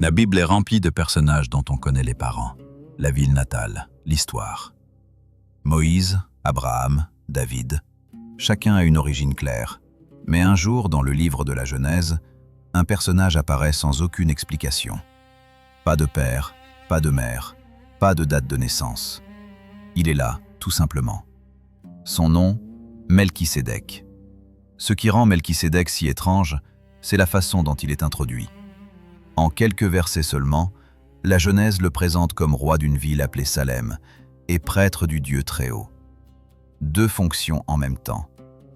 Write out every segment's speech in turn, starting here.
La Bible est remplie de personnages dont on connaît les parents, la ville natale, l'histoire. Moïse, Abraham, David, chacun a une origine claire. Mais un jour, dans le livre de la Genèse, un personnage apparaît sans aucune explication. Pas de père, pas de mère, pas de date de naissance. Il est là, tout simplement. Son nom, Melchisédek. Ce qui rend Melchisédek si étrange, c'est la façon dont il est introduit. En quelques versets seulement, la Genèse le présente comme roi d'une ville appelée Salem et prêtre du Dieu Très-Haut. Deux fonctions en même temps,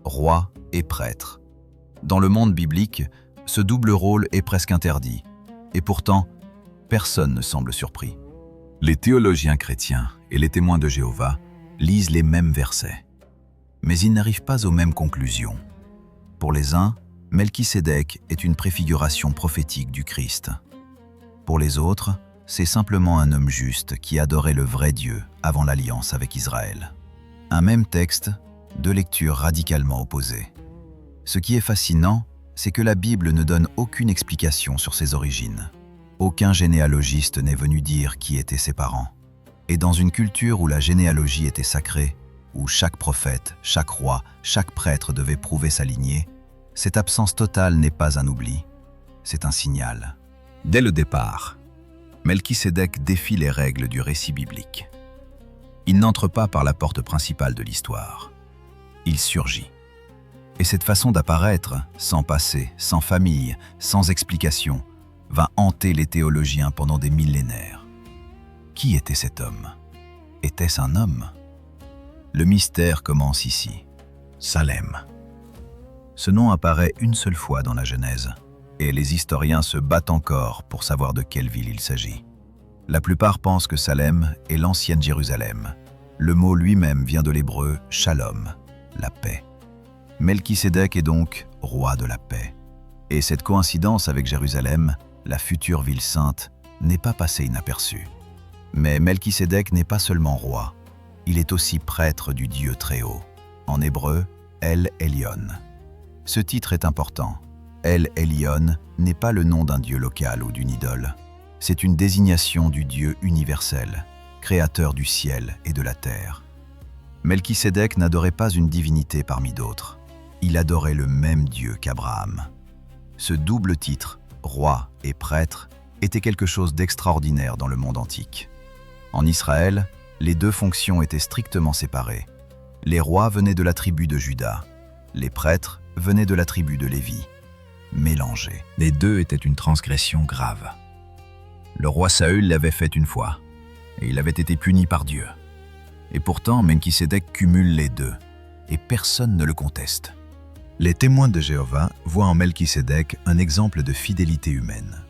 roi et prêtre. Dans le monde biblique, ce double rôle est presque interdit, et pourtant, personne ne semble surpris. Les théologiens chrétiens et les témoins de Jéhovah lisent les mêmes versets, mais ils n'arrivent pas aux mêmes conclusions. Pour les uns, Melchisédek est une préfiguration prophétique du Christ. Pour les autres, c'est simplement un homme juste qui adorait le vrai Dieu avant l'alliance avec Israël. Un même texte, deux lectures radicalement opposées. Ce qui est fascinant, c'est que la Bible ne donne aucune explication sur ses origines. Aucun généalogiste n'est venu dire qui étaient ses parents. Et dans une culture où la généalogie était sacrée, où chaque prophète, chaque roi, chaque prêtre devait prouver sa lignée, cette absence totale n'est pas un oubli, c'est un signal. Dès le départ, Melchisédek défie les règles du récit biblique. Il n'entre pas par la porte principale de l'histoire. Il surgit. Et cette façon d'apparaître, sans passé, sans famille, sans explication, va hanter les théologiens pendant des millénaires. Qui était cet homme? Était-ce un homme? Le mystère commence ici. Salem. Ce nom apparaît une seule fois dans la Genèse, et les historiens se battent encore pour savoir de quelle ville il s'agit. La plupart pensent que Salem est l'ancienne Jérusalem. Le mot lui-même vient de l'hébreu « shalom », la paix. Melchisédek est donc roi de la paix. Et cette coïncidence avec Jérusalem, la future ville sainte, n'est pas passée inaperçue. Mais Melchisédek n'est pas seulement roi, il est aussi prêtre du Dieu Très-Haut. En hébreu, El Elyon. Ce titre est important. El Elyon n'est pas le nom d'un dieu local ou d'une idole. C'est une désignation du Dieu universel, créateur du ciel et de la terre. Melchisédek n'adorait pas une divinité parmi d'autres. Il adorait le même Dieu qu'Abraham. Ce double titre, roi et prêtre, était quelque chose d'extraordinaire dans le monde antique. En Israël, les deux fonctions étaient strictement séparées. Les rois venaient de la tribu de Juda, les prêtres venaient de la tribu de Lévi. Mélangés. Les deux étaient une transgression grave. Le roi Saül l'avait fait une fois, et il avait été puni par Dieu. Et pourtant, Melchisédek cumule les deux, et personne ne le conteste. Les témoins de Jéhovah voient en Melchisédek un exemple de fidélité humaine.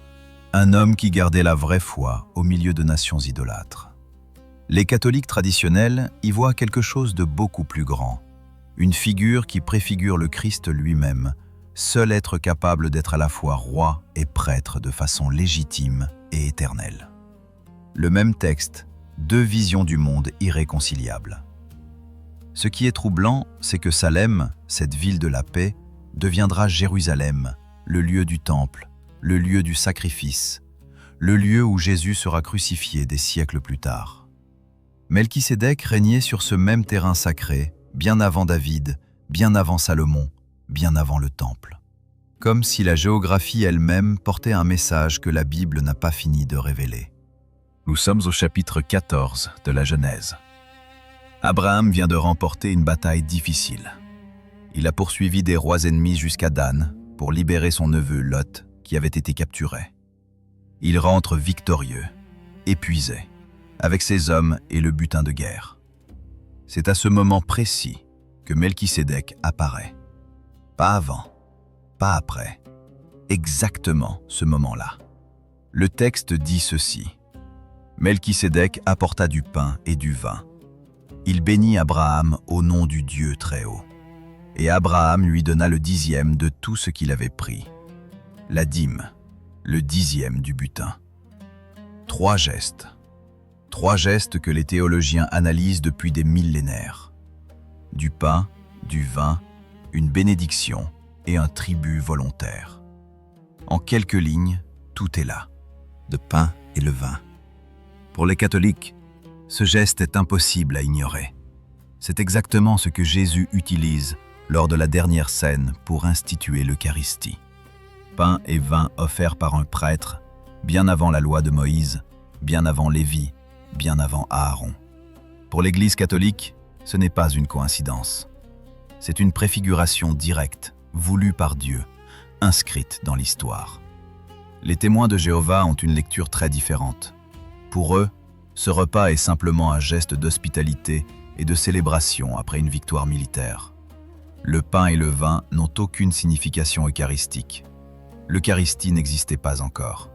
Un homme qui gardait la vraie foi au milieu de nations idolâtres. Les catholiques traditionnels y voient quelque chose de beaucoup plus grand. Une figure qui préfigure le Christ lui-même, seul être capable d'être à la fois roi et prêtre de façon légitime et éternelle. Le même texte, deux visions du monde irréconciliables. Ce qui est troublant, c'est que Salem, cette ville de la paix, deviendra Jérusalem, le lieu du temple, le lieu du sacrifice, le lieu où Jésus sera crucifié des siècles plus tard. Melchisédek régnait sur ce même terrain sacré, bien avant David, bien avant Salomon, bien avant le temple. Comme si la géographie elle-même portait un message que la Bible n'a pas fini de révéler. Nous sommes au chapitre 14 de la Genèse. Abraham vient de remporter une bataille difficile. Il a poursuivi des rois ennemis jusqu'à Dan pour libérer son neveu Lot qui avait été capturé. Il rentre victorieux, épuisé, avec ses hommes et le butin de guerre. C'est à ce moment précis que Melchisédek apparaît. Pas avant, pas après, exactement ce moment-là. Le texte dit ceci. Melchisédek apporta du pain et du vin. Il bénit Abraham au nom du Dieu Très-Haut. Et Abraham lui donna le 10e de tout ce qu'il avait pris. La dîme, le 10e du butin. Trois gestes que les théologiens analysent depuis des millénaires. Du pain, du vin, une bénédiction et un tribut volontaire. En quelques lignes, tout est là. de pain et le vin. Pour les catholiques, ce geste est impossible à ignorer. C'est exactement ce que Jésus utilise lors de la dernière scène pour instituer l'Eucharistie. Pain et vin offerts par un prêtre, bien avant la loi de Moïse, bien avant Lévi, bien avant Aaron. Pour l'Église catholique, ce n'est pas une coïncidence. C'est une préfiguration directe, voulue par Dieu, inscrite dans l'histoire. Les témoins de Jéhovah ont une lecture très différente. Pour eux, ce repas est simplement un geste d'hospitalité et de célébration après une victoire militaire. Le pain et le vin n'ont aucune signification eucharistique. L'Eucharistie n'existait pas encore.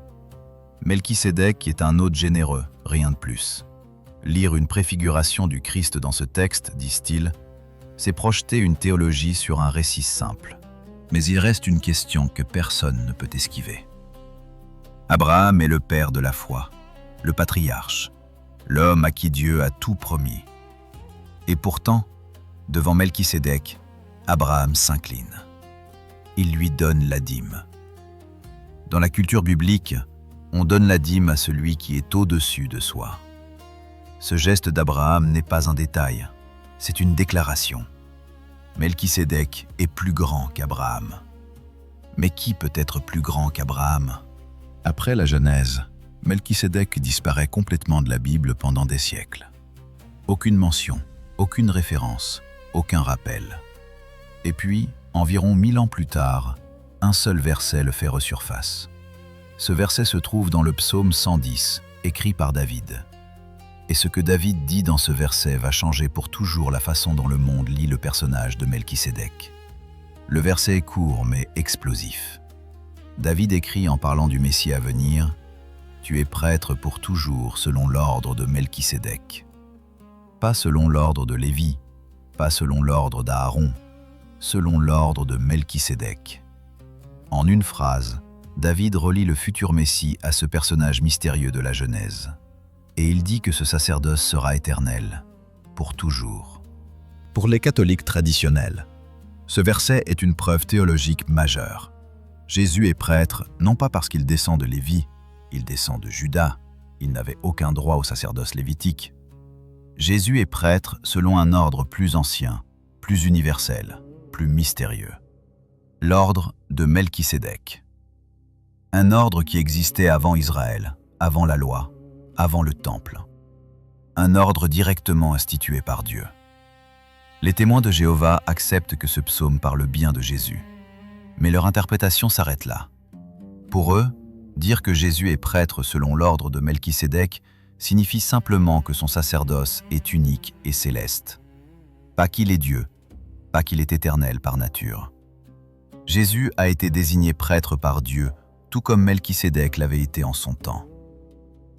Melchisédek est un hôte généreux, rien de plus. Lire une préfiguration du Christ dans ce texte, disent-ils, c'est projeter une théologie sur un récit simple. Mais il reste une question que personne ne peut esquiver. Abraham est le père de la foi, le patriarche, l'homme à qui Dieu a tout promis. Et pourtant, devant Melchisédek, Abraham s'incline. Il lui donne la dîme. Dans la culture biblique, on donne la dîme à celui qui est au-dessus de soi. Ce geste d'Abraham n'est pas un détail, c'est une déclaration. Melchisédek est plus grand qu'Abraham. Mais qui peut être plus grand qu'Abraham? Après la Genèse, Melchisédek disparaît complètement de la Bible pendant des siècles. Aucune mention, aucune référence, aucun rappel. Et puis, environ 1000 ans plus tard, un seul verset le fait resurface. Ce verset se trouve dans le psaume 110, écrit par David. Et ce que David dit dans ce verset va changer pour toujours la façon dont le monde lit le personnage de Melchisédek. Le verset est court mais explosif. David écrit en parlant du Messie à venir « Tu es prêtre pour toujours selon l'ordre de Melchisédek ». Pas selon l'ordre de Lévi, pas selon l'ordre d'Aaron, selon l'ordre de Melchisédek. En une phrase, David relie le futur Messie à ce personnage mystérieux de la Genèse. Et il dit que ce sacerdoce sera éternel, pour toujours. Pour les catholiques traditionnels, ce verset est une preuve théologique majeure. Jésus est prêtre non pas parce qu'il descend de Lévi, il descend de Juda, il n'avait aucun droit au sacerdoce lévitique. Jésus est prêtre selon un ordre plus ancien, plus universel, plus mystérieux. L'ordre de Melchisédek. Un ordre qui existait avant Israël, avant la loi, avant le temple. Un ordre directement institué par Dieu. Les témoins de Jéhovah acceptent que ce psaume parle bien de Jésus. Mais leur interprétation s'arrête là. Pour eux, dire que Jésus est prêtre selon l'ordre de Melchisédek signifie simplement que son sacerdoce est unique et céleste. Pas qu'il est Dieu, pas qu'il est éternel par nature. Jésus a été désigné prêtre par Dieu, tout comme Melchisédek l'avait été en son temps.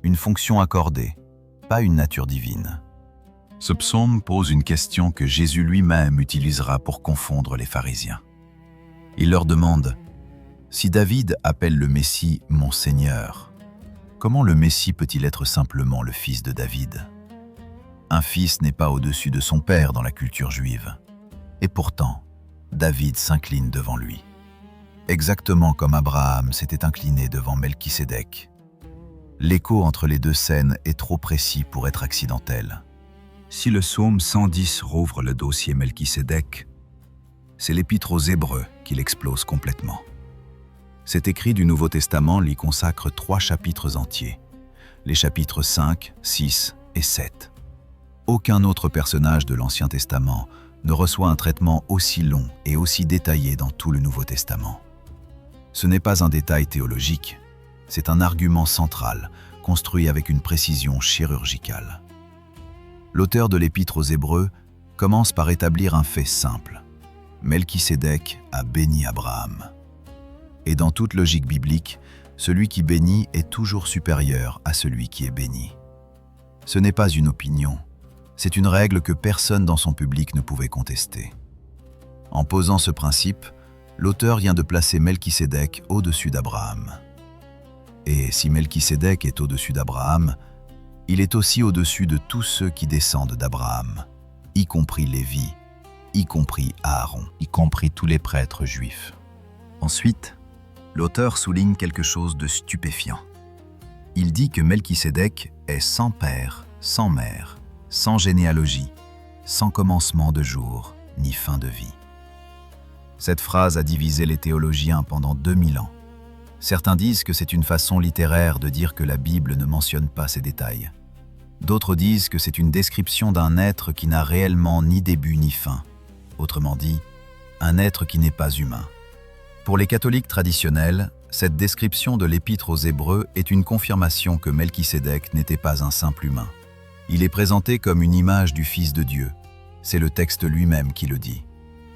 Une fonction accordée, pas une nature divine. Ce psaume pose une question que Jésus lui-même utilisera pour confondre les pharisiens. Il leur demande « Si David appelle le Messie « mon Seigneur », comment le Messie peut-il être simplement le fils de David ? Un fils n'est pas au-dessus de son père dans la culture juive. Et pourtant, David s'incline devant lui. Exactement comme Abraham s'était incliné devant Melchisédek. L'écho entre les deux scènes est trop précis pour être accidentel. Si le psaume 110 rouvre le dossier Melchisédek, c'est l'Épître aux Hébreux qui l'explose complètement. Cet écrit du Nouveau Testament lui consacre 3 chapitres entiers, les chapitres 5, 6 et 7. Aucun autre personnage de l'Ancien Testament ne reçoit un traitement aussi long et aussi détaillé dans tout le Nouveau Testament. Ce n'est pas un détail théologique, c'est un argument central, construit avec une précision chirurgicale. L'auteur de l'Épître aux Hébreux commence par établir un fait simple. Melchisédek a béni Abraham. Et dans toute logique biblique, celui qui bénit est toujours supérieur à celui qui est béni. Ce n'est pas une opinion, c'est une règle que personne dans son public ne pouvait contester. En posant ce principe, l'auteur vient de placer Melchisédek au-dessus d'Abraham. Et si Melchisédek est au-dessus d'Abraham, il est aussi au-dessus de tous ceux qui descendent d'Abraham, y compris Lévi, y compris Aaron, y compris tous les prêtres juifs. Ensuite, l'auteur souligne quelque chose de stupéfiant. dit que Melchisédek est sans père, sans mère, sans généalogie, sans commencement de jour, ni fin de vie. Cette phrase a divisé les théologiens pendant 2000 ans. Certains disent que c'est une façon littéraire de dire que la Bible ne mentionne pas ces détails. D'autres disent que c'est une description d'un être qui n'a réellement ni début ni fin. Autrement dit, un être qui n'est pas humain. Pour les catholiques traditionnels, cette description de l'Épître aux Hébreux est une confirmation que Melchisédek n'était pas un simple humain. Il est présenté comme une image du Fils de Dieu. C'est le texte lui-même qui le dit.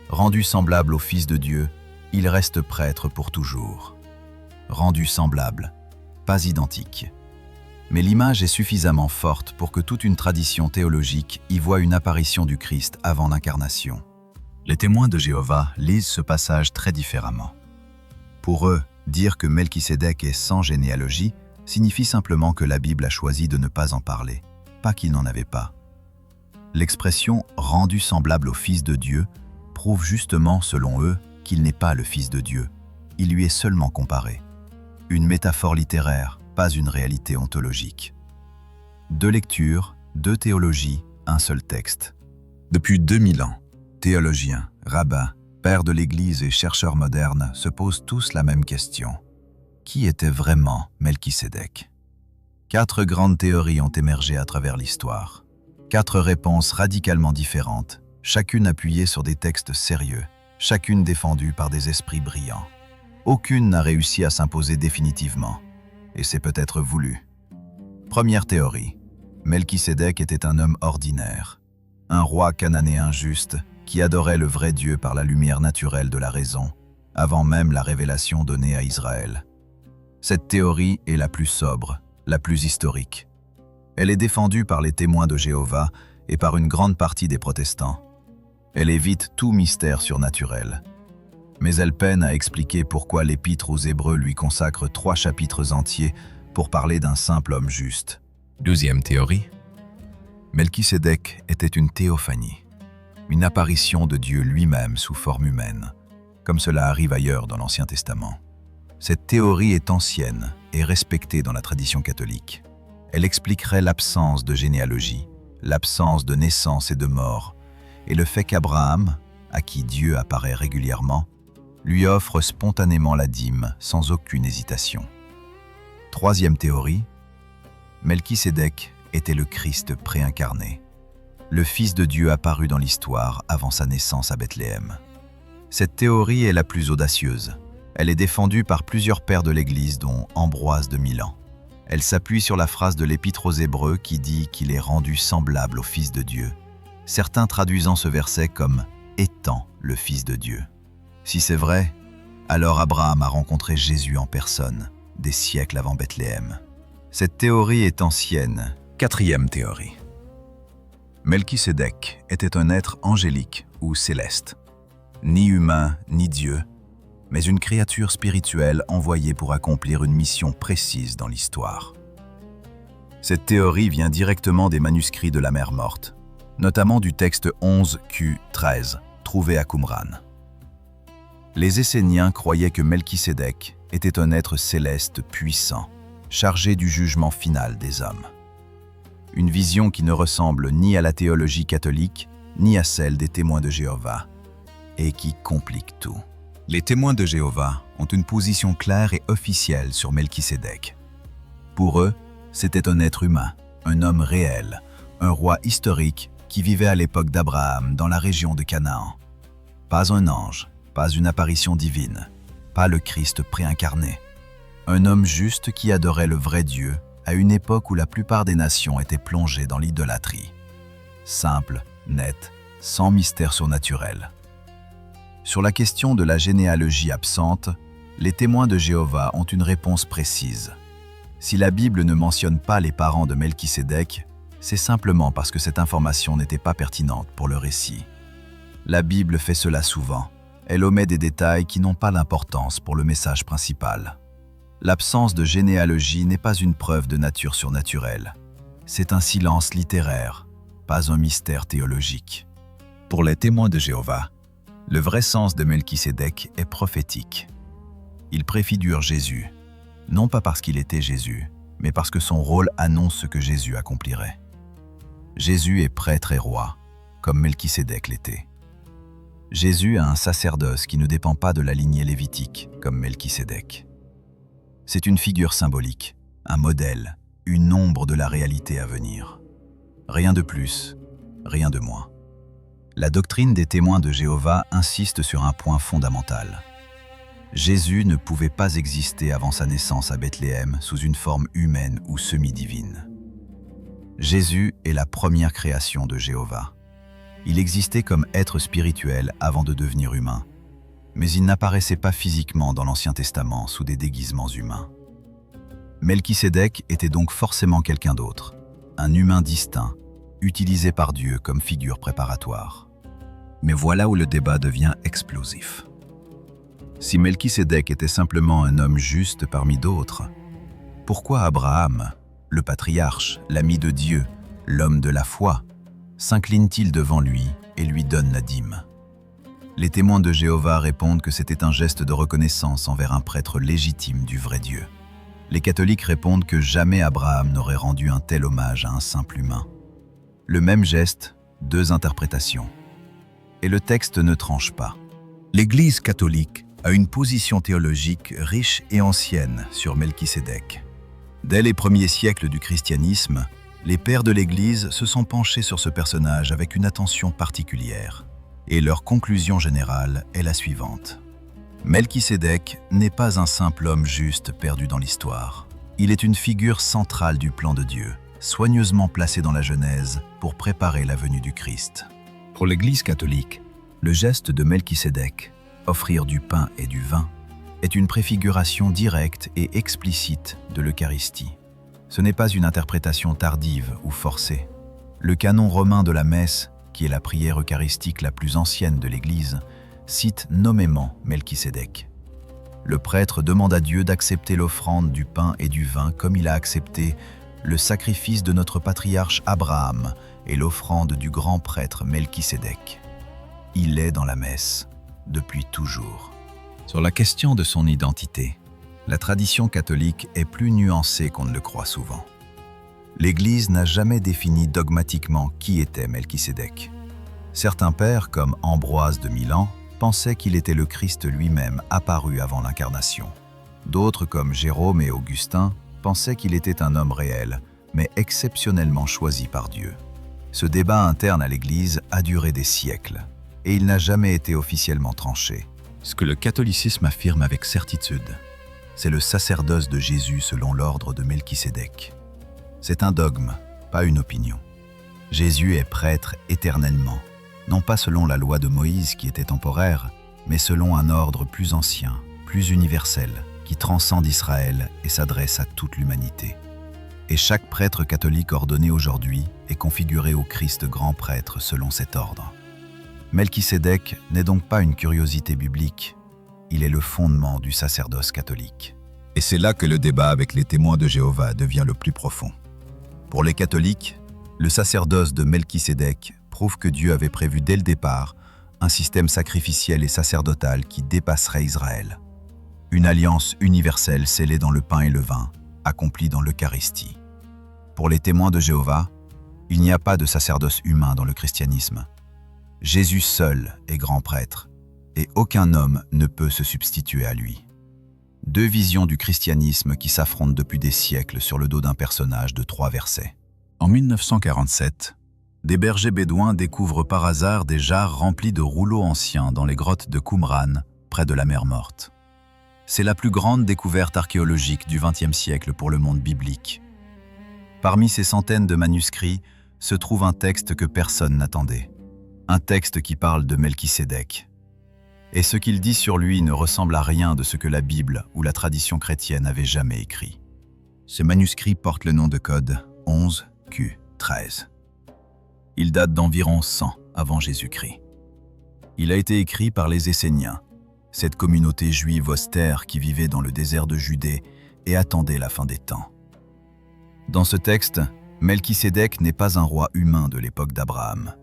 Rendu semblable au Fils de Dieu, il reste prêtre pour toujours. Rendu semblable, pas identique. Mais l'image est suffisamment forte pour que toute une tradition théologique y voie une apparition du Christ avant l'incarnation. Les témoins de Jéhovah lisent ce passage très différemment. Pour eux, dire que Melchisédek est sans généalogie signifie simplement que la Bible a choisi de ne pas en parler, pas qu'il n'en avait pas. L'expression « rendu semblable au Fils de Dieu » prouve justement, selon eux, qu'il n'est pas le Fils de Dieu. Il lui est seulement comparé. Une métaphore littéraire, pas une réalité ontologique. 2 lectures, 2 théologies, un seul texte. Depuis 2000 ans, théologiens, rabbins, pères de l'Église et chercheurs modernes se posent tous la même question. Qui était vraiment Melchisédek? 4 grandes théories ont émergé à travers l'histoire. 4 réponses radicalement différentes, chacune appuyée sur des textes sérieux, chacune défendue par des esprits brillants. Aucune n'a réussi à s'imposer définitivement, et c'est peut-être voulu. Première théorie, Melchisédek était un homme ordinaire, un roi cananéen juste qui adorait le vrai Dieu par la lumière naturelle de la raison, avant même la révélation donnée à Israël. Cette théorie est la plus sobre, la plus historique. Elle est défendue par les témoins de Jéhovah et par une grande partie des protestants. Elle évite tout mystère surnaturel. Mais elle peine à expliquer pourquoi l'Épître aux Hébreux lui consacre 3 chapitres entiers pour parler d'un simple homme juste. Deuxième théorie. Melchisédek était une théophanie, une apparition de Dieu lui-même sous forme humaine, comme cela arrive ailleurs dans l'Ancien Testament. Cette théorie est ancienne et respectée dans la tradition catholique. Elle expliquerait l'absence de généalogie, l'absence de naissance et de mort, et le fait qu'Abraham, à qui Dieu apparaît régulièrement, lui offre spontanément la dîme sans aucune hésitation. Troisième théorie, Melchisédek était le Christ préincarné, le Fils de Dieu apparu dans l'histoire avant sa naissance à Bethléem. Cette théorie est la plus audacieuse. Elle est défendue par plusieurs pères de l'Église, dont Ambroise de Milan. Elle s'appuie sur la phrase de l'Épître aux Hébreux qui dit qu'il est rendu semblable au Fils de Dieu, certains traduisant ce verset comme « étant le Fils de Dieu ». Si c'est vrai, alors Abraham a rencontré Jésus en personne, des siècles avant Bethléem. Cette théorie est ancienne. Quatrième théorie. Melchisédek était un être angélique ou céleste. Ni humain, ni Dieu, mais une créature spirituelle envoyée pour accomplir une mission précise dans l'histoire. Cette théorie vient directement des manuscrits de la Mer Morte, notamment du texte 11Q13, trouvé à Qumran. Les Esséniens croyaient que Melchisédek était un être céleste puissant, chargé du jugement final des hommes. Une vision qui ne ressemble ni à la théologie catholique, ni à celle des témoins de Jéhovah, et qui complique tout. Les témoins de Jéhovah ont une position claire et officielle sur Melchisédek. Pour eux, c'était un être humain, un homme réel, un roi historique qui vivait à l'époque d'Abraham dans la région de Canaan. Pas un ange, pas une apparition divine, pas le Christ préincarné. Un homme juste qui adorait le vrai Dieu à une époque où la plupart des nations étaient plongées dans l'idolâtrie. Simple, net, sans mystère surnaturel. Sur la question de la généalogie absente, les témoins de Jéhovah ont une réponse précise. Si la Bible ne mentionne pas les parents de Melchisédek, c'est simplement parce que cette information n'était pas pertinente pour le récit. La Bible fait cela souvent. Elle omet des détails qui n'ont pas d'importance pour le message principal. L'absence de généalogie n'est pas une preuve de nature surnaturelle. C'est un silence littéraire, pas un mystère théologique. Pour les témoins de Jéhovah, le vrai sens de Melchisédek est prophétique. Il préfigure Jésus, non pas parce qu'il était Jésus, mais parce que son rôle annonce ce que Jésus accomplirait. Jésus est prêtre et roi, comme Melchisédek l'était. Jésus a un sacerdoce qui ne dépend pas de la lignée lévitique, comme Melchisédek. C'est une figure symbolique, un modèle, une ombre de la réalité à venir. Rien de plus, rien de moins. La doctrine des témoins de Jéhovah insiste sur un point fondamental. Jésus ne pouvait pas exister avant sa naissance à Bethléem sous une forme humaine ou semi-divine. Jésus est la première création de Jéhovah. Il existait comme être spirituel avant de devenir humain, mais il n'apparaissait pas physiquement dans l'Ancien Testament sous des déguisements humains. Melchisédek était donc forcément quelqu'un d'autre, un humain distinct, utilisé par Dieu comme figure préparatoire. Mais voilà où le débat devient explosif. Si Melchisédek était simplement un homme juste parmi d'autres, pourquoi Abraham, le patriarche, l'ami de Dieu, l'homme de la foi, s'incline-t-il devant lui et lui donne la dîme? Les témoins de Jéhovah répondent que c'était un geste de reconnaissance envers un prêtre légitime du vrai Dieu. Les catholiques répondent que jamais Abraham n'aurait rendu un tel hommage à un simple humain. Le même geste, deux interprétations. Et le texte ne tranche pas. L'Église catholique a une position théologique riche et ancienne sur Melchisédek. Dès les premiers siècles du christianisme, les pères de l'Église se sont penchés sur ce personnage avec une attention particulière. Et leur conclusion générale est la suivante. Melchisédek n'est pas un simple homme juste perdu dans l'histoire. Il est une figure centrale du plan de Dieu, soigneusement placé dans la Genèse pour préparer la venue du Christ. Pour l'Église catholique, le geste de Melchisédek, offrir du pain et du vin, est une préfiguration directe et explicite de l'Eucharistie. Ce n'est pas une interprétation tardive ou forcée. Le canon romain de la messe, qui est la prière eucharistique la plus ancienne de l'Église, cite nommément Melchisédek. Le prêtre demande à Dieu d'accepter l'offrande du pain et du vin comme il a accepté le sacrifice de notre patriarche Abraham et l'offrande du grand prêtre Melchisédek. Il est dans la messe depuis toujours. Sur la question de son identité, la tradition catholique est plus nuancée qu'on ne le croit souvent. L'Église n'a jamais défini dogmatiquement qui était Melchisédek. Certains pères, comme Ambroise de Milan, pensaient qu'il était le Christ lui-même apparu avant l'incarnation. D'autres, comme Jérôme et Augustin, pensaient qu'il était un homme réel, mais exceptionnellement choisi par Dieu. Ce débat interne à l'Église a duré des siècles, et il n'a jamais été officiellement tranché. Ce que le catholicisme affirme avec certitude, c'est le sacerdoce de Jésus selon l'ordre de Melchisédek. C'est un dogme, pas une opinion. Jésus est prêtre éternellement, non pas selon la loi de Moïse qui était temporaire, mais selon un ordre plus ancien, plus universel, qui transcende Israël et s'adresse à toute l'humanité. Et chaque prêtre catholique ordonné aujourd'hui est configuré au Christ grand prêtre selon cet ordre. Melchisédek n'est donc pas une curiosité biblique, il est le fondement du sacerdoce catholique. Et c'est là que le débat avec les témoins de Jéhovah devient le plus profond. Pour les catholiques, le sacerdoce de Melchisédek prouve que Dieu avait prévu dès le départ un système sacrificiel et sacerdotal qui dépasserait Israël. Une alliance universelle scellée dans le pain et le vin, accomplie dans l'Eucharistie. Pour les témoins de Jéhovah, il n'y a pas de sacerdoce humain dans le christianisme. Jésus seul est grand prêtre, et aucun homme ne peut se substituer à lui. Deux visions du christianisme qui s'affrontent depuis des siècles sur le dos d'un personnage de 3 versets. En 1947, des bergers bédouins découvrent par hasard des jarres remplies de rouleaux anciens dans les grottes de Qumran, près de la mer Morte. C'est la plus grande découverte archéologique du XXe siècle pour le monde biblique. Parmi ces centaines de manuscrits se trouve un texte que personne n'attendait. Un texte qui parle de Melchisédek. Et ce qu'il dit sur lui ne ressemble à rien de ce que la Bible ou la tradition chrétienne avait jamais écrit. Ce manuscrit porte le nom de code 11Q13. Il date d'environ 100 avant Jésus-Christ. Il a été écrit par les Esséniens, cette communauté juive austère qui vivait dans le désert de Judée et attendait la fin des temps. Dans ce texte, Melchisédek n'est pas un roi humain de l'époque d'Abraham.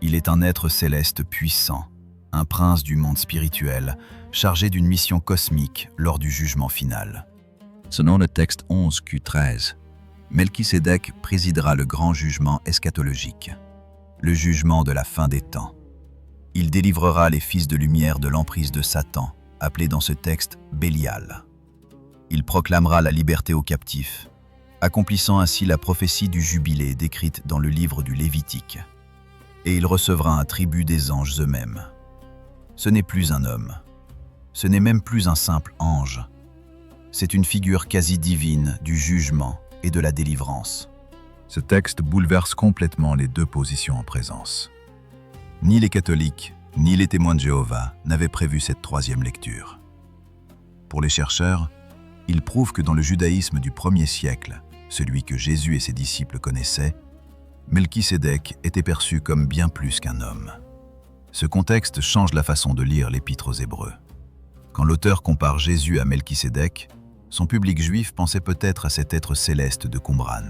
Il est un être céleste puissant, un prince du monde spirituel, chargé d'une mission cosmique lors du jugement final. Selon le texte 11Q13, Melchisédek présidera le grand jugement eschatologique, le jugement de la fin des temps. Il délivrera les fils de lumière de l'emprise de Satan, appelé dans ce texte Bélial. Il proclamera la liberté aux captifs, accomplissant ainsi la prophétie du jubilé décrite dans le livre du Lévitique. Et il recevra un tribut des anges eux-mêmes. Ce n'est plus un homme, ce n'est même plus un simple ange. C'est une figure quasi divine du jugement et de la délivrance. Ce texte bouleverse complètement les deux positions en présence. Ni les catholiques, ni les témoins de Jéhovah n'avaient prévu cette troisième lecture. Pour les chercheurs, il prouve que dans le judaïsme du 1er siècle, celui que Jésus et ses disciples connaissaient, Melchisédek était perçu comme bien plus qu'un homme. Ce contexte change la façon de lire l'Épître aux Hébreux. Quand l'auteur compare Jésus à Melchisédek, son public juif pensait peut-être à cet être céleste de Qumran,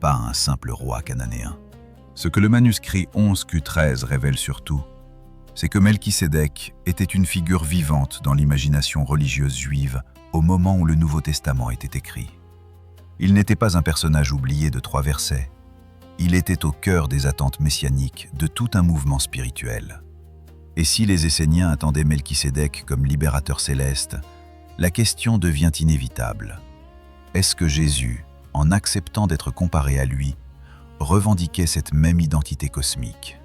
pas à un simple roi cananéen. Ce que le manuscrit 11Q13 révèle surtout, c'est que Melchisédek était une figure vivante dans l'imagination religieuse juive au moment où le Nouveau Testament était écrit. Il n'était pas un personnage oublié de 3 versets. Il était au cœur des attentes messianiques de tout un mouvement spirituel. Et si les Esséniens attendaient Melchisédek comme libérateur céleste, la question devient inévitable. Est-ce que Jésus, en acceptant d'être comparé à lui, revendiquait cette même identité cosmique?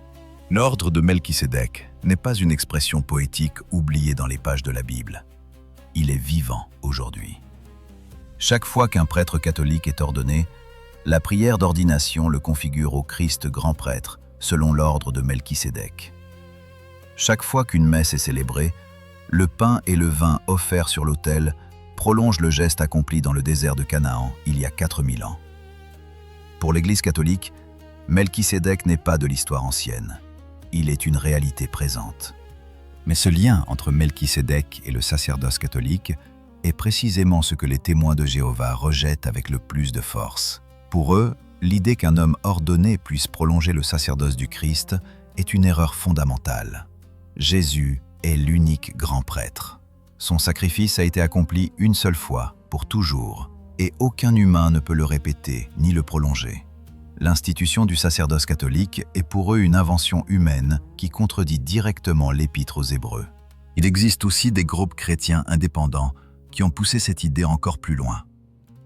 L'ordre de Melchisédek n'est pas une expression poétique oubliée dans les pages de la Bible. Il est vivant aujourd'hui. Chaque fois qu'un prêtre catholique est ordonné, la prière d'ordination le configure au Christ grand prêtre, selon l'ordre de Melchisédek. Chaque fois qu'une messe est célébrée, le pain et le vin offerts sur l'autel prolongent le geste accompli dans le désert de Canaan il y a 4000 ans. Pour l'Église catholique, Melchisédek n'est pas de l'histoire ancienne. Il est une réalité présente. Mais ce lien entre Melchisédek et le sacerdoce catholique est précisément ce que les témoins de Jéhovah rejettent avec le plus de force. Pour eux, l'idée qu'un homme ordonné puisse prolonger le sacerdoce du Christ est une erreur fondamentale. Jésus est l'unique grand prêtre. Son sacrifice a été accompli une seule fois, pour toujours, et aucun humain ne peut le répéter ni le prolonger. L'institution du sacerdoce catholique est pour eux une invention humaine qui contredit directement l'Épître aux Hébreux. Il existe aussi des groupes chrétiens indépendants qui ont poussé cette idée encore plus loin.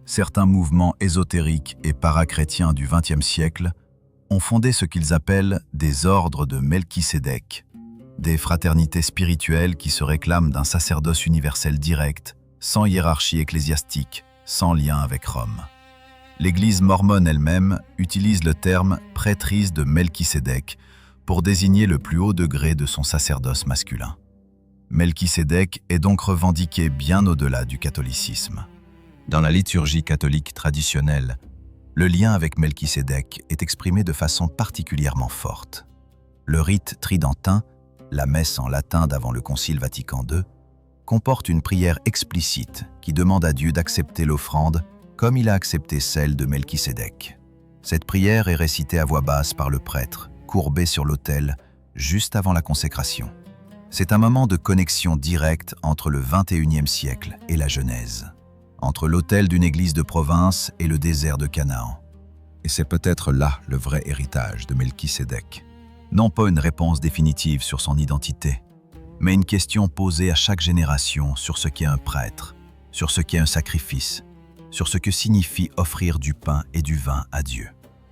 Certains mouvements ésotériques et parachrétiens du XXe siècle ont fondé ce qu'ils appellent des ordres de Melchisédek, des fraternités spirituelles qui se réclament d'un sacerdoce universel direct, sans hiérarchie ecclésiastique, sans lien avec Rome. L'Église mormone elle-même utilise le terme « prêtrise de Melchisédek » pour désigner le plus haut degré de son sacerdoce masculin. Melchisédek est donc revendiqué bien au-delà du catholicisme. Dans la liturgie catholique traditionnelle, le lien avec Melchisédek est exprimé de façon particulièrement forte. Le rite tridentin, la messe en latin d'avant le Concile Vatican II, comporte une prière explicite qui demande à Dieu d'accepter l'offrande comme il a accepté celle de Melchisédek. Cette prière est récitée à voix basse par le prêtre, courbé sur l'autel, juste avant la consécration. C'est un moment de connexion directe entre le XXIe siècle et la Genèse, entre l'autel d'une église de province et le désert de Canaan. Et c'est peut-être là le vrai héritage de Melchisédek. Non pas une réponse définitive sur son identité, mais une question posée à chaque génération sur ce qu'est un prêtre, sur ce qu'est un sacrifice, sur ce que signifie offrir du pain et du vin à Dieu.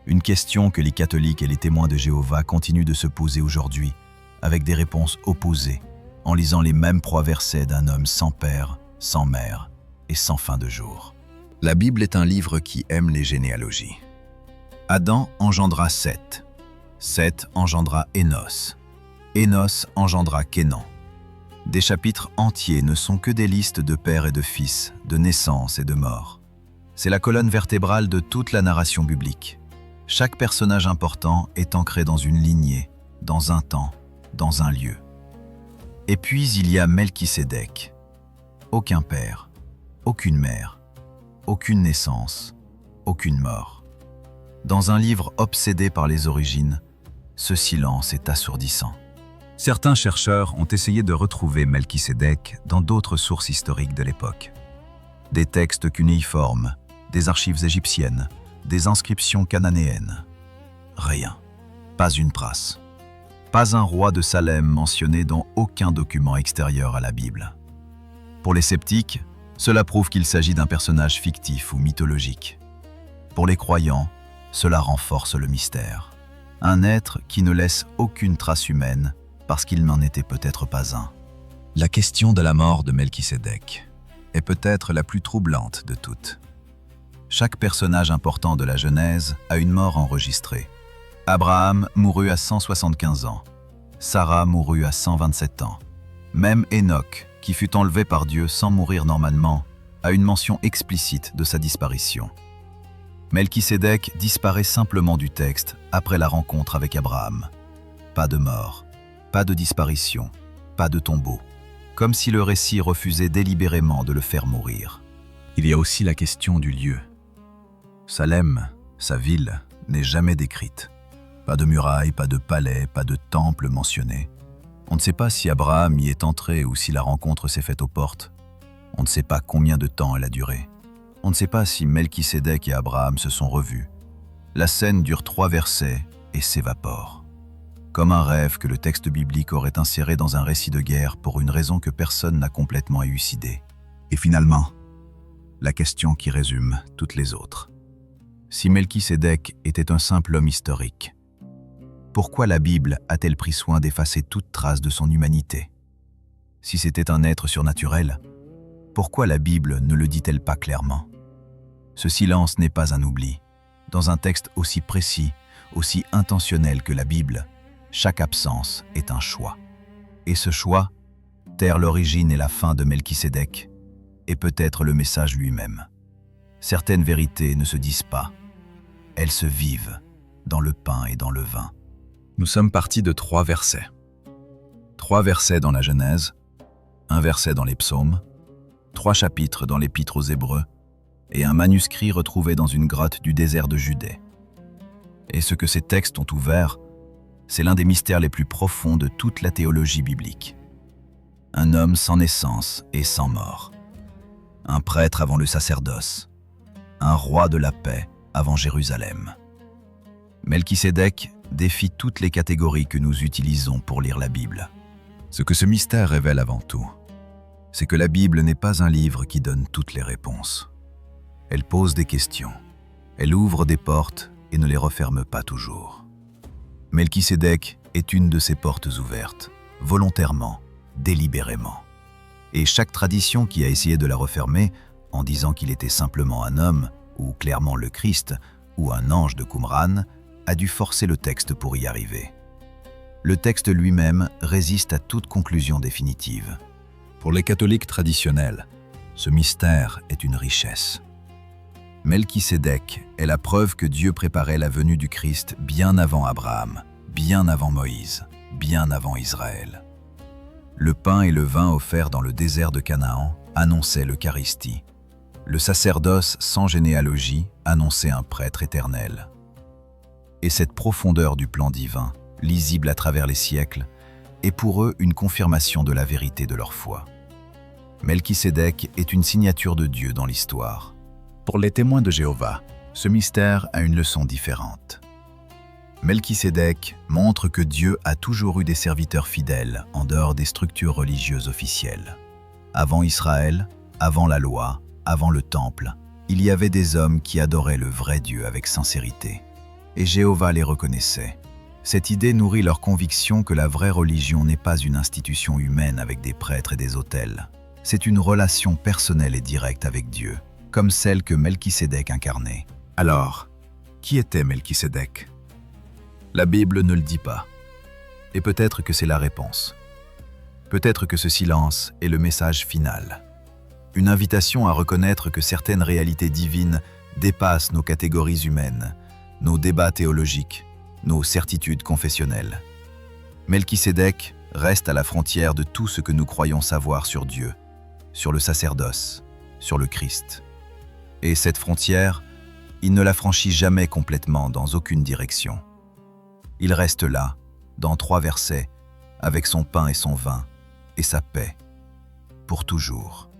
Une question que les catholiques et les témoins de Jéhovah continuent de se poser aujourd'hui, avec des réponses opposées, en lisant les mêmes 3 versets d'un homme sans père, sans mère et sans fin de jour. La Bible est un livre qui aime les généalogies. Adam engendra Seth. Seth engendra Énos. Énos engendra Kénan. Des chapitres entiers ne sont que des listes de pères et de fils, de naissance et de mort. C'est la colonne vertébrale de toute la narration biblique. Chaque personnage important est ancré dans une lignée, dans un temps, dans un lieu. Et puis il y a Melchisédek. Aucun père, aucune mère, aucune naissance, aucune mort. Dans un livre obsédé par les origines, ce silence est assourdissant. Certains chercheurs ont essayé de retrouver Melchisédek dans d'autres sources historiques de l'époque. Des textes cunéiformes, des archives égyptiennes, des inscriptions cananéennes. Rien. Pas une trace. Pas un roi de Salem mentionné dans aucun document extérieur à la Bible. Pour les sceptiques, cela prouve qu'il s'agit d'un personnage fictif ou mythologique. Pour les croyants, cela renforce le mystère. Un être qui ne laisse aucune trace humaine parce qu'il n'en était peut-être pas un. La question de la mort de Melchisédek est peut-être la plus troublante de toutes. Chaque personnage important de la Genèse a une mort enregistrée. Abraham mourut à 175 ans. Sarah mourut à 127 ans. Même Enoch, qui fut enlevé par Dieu sans mourir normalement, a une mention explicite de sa disparition. Melchisédek disparaît simplement du texte après la rencontre avec Abraham. Pas de mort, pas de disparition, pas de tombeau, comme si le récit refusait délibérément de le faire mourir. Il y a aussi la question du lieu. Salem, sa ville, n'est jamais décrite. Pas de murailles, pas de palais, pas de temple mentionné. On ne sait pas si Abraham y est entré ou si la rencontre s'est faite aux portes. On ne sait pas combien de temps elle a duré. On ne sait pas si Melchisédek et Abraham se sont revus. La scène dure 3 versets et s'évapore. Comme un rêve que le texte biblique aurait inséré dans un récit de guerre pour une raison que personne n'a complètement élucidée. Et finalement, la question qui résume toutes les autres. Si Melchisédek était un simple homme historique, pourquoi la Bible a-t-elle pris soin d'effacer toute trace de son humanité? Si c'était un être surnaturel, pourquoi la Bible ne le dit-elle pas clairement? Ce silence n'est pas un oubli. Dans un texte aussi précis, aussi intentionnel que la Bible, chaque absence est un choix. Et ce choix, taire l'origine et la fin de Melchisédek, est peut-être le message lui-même. Certaines vérités ne se disent pas. Elles se vivent dans le pain et dans le vin. Nous sommes partis de 3 versets. 3 versets dans la Genèse, 1 verset dans les psaumes, 3 chapitres dans l'Épître aux Hébreux et un manuscrit retrouvé dans une grotte du désert de Judée. Et ce que ces textes ont ouvert, c'est l'un des mystères les plus profonds de toute la théologie biblique. Un homme sans naissance et sans mort. Un prêtre avant le sacerdoce. Un roi de la paix avant Jérusalem. Melchisédek défie toutes les catégories que nous utilisons pour lire la Bible. Ce que ce mystère révèle avant tout, c'est que la Bible n'est pas un livre qui donne toutes les réponses. Elle pose des questions, elle ouvre des portes et ne les referme pas toujours. Melchisédek est une de ces portes ouvertes, volontairement, délibérément. Et chaque tradition qui a essayé de la refermer, en disant qu'il était simplement un homme, ou clairement le Christ, ou un ange de Qumran, a dû forcer le texte pour y arriver. Le texte lui-même résiste à toute conclusion définitive. Pour les catholiques traditionnels, ce mystère est une richesse. Melchisédek est la preuve que Dieu préparait la venue du Christ bien avant Abraham, bien avant Moïse, bien avant Israël. Le pain et le vin offerts dans le désert de Canaan annonçaient l'Eucharistie. Le sacerdoce sans généalogie annonçait un prêtre éternel. Et cette profondeur du plan divin, lisible à travers les siècles, est pour eux une confirmation de la vérité de leur foi. Melchisédek est une signature de Dieu dans l'histoire. Pour les témoins de Jéhovah, ce mystère a une leçon différente. Melchisédek montre que Dieu a toujours eu des serviteurs fidèles en dehors des structures religieuses officielles. Avant Israël, avant la loi, avant le temple, il y avait des hommes qui adoraient le vrai Dieu avec sincérité. Et Jéhovah les reconnaissait. Cette idée nourrit leur conviction que la vraie religion n'est pas une institution humaine avec des prêtres et des autels. C'est une relation personnelle et directe avec Dieu, comme celle que Melchisédek incarnait. Alors, qui était Melchisédek? La Bible ne le dit pas. Et peut-être que c'est la réponse. Peut-être que ce silence est le message final. Une invitation à reconnaître que certaines réalités divines dépassent nos catégories humaines, nos débats théologiques, nos certitudes confessionnelles. Melchisédek reste à la frontière de tout ce que nous croyons savoir sur Dieu, sur le sacerdoce, sur le Christ. Et cette frontière, il ne la franchit jamais complètement dans aucune direction. Il reste là, dans 3 versets, avec son pain et son vin, et sa paix, pour toujours.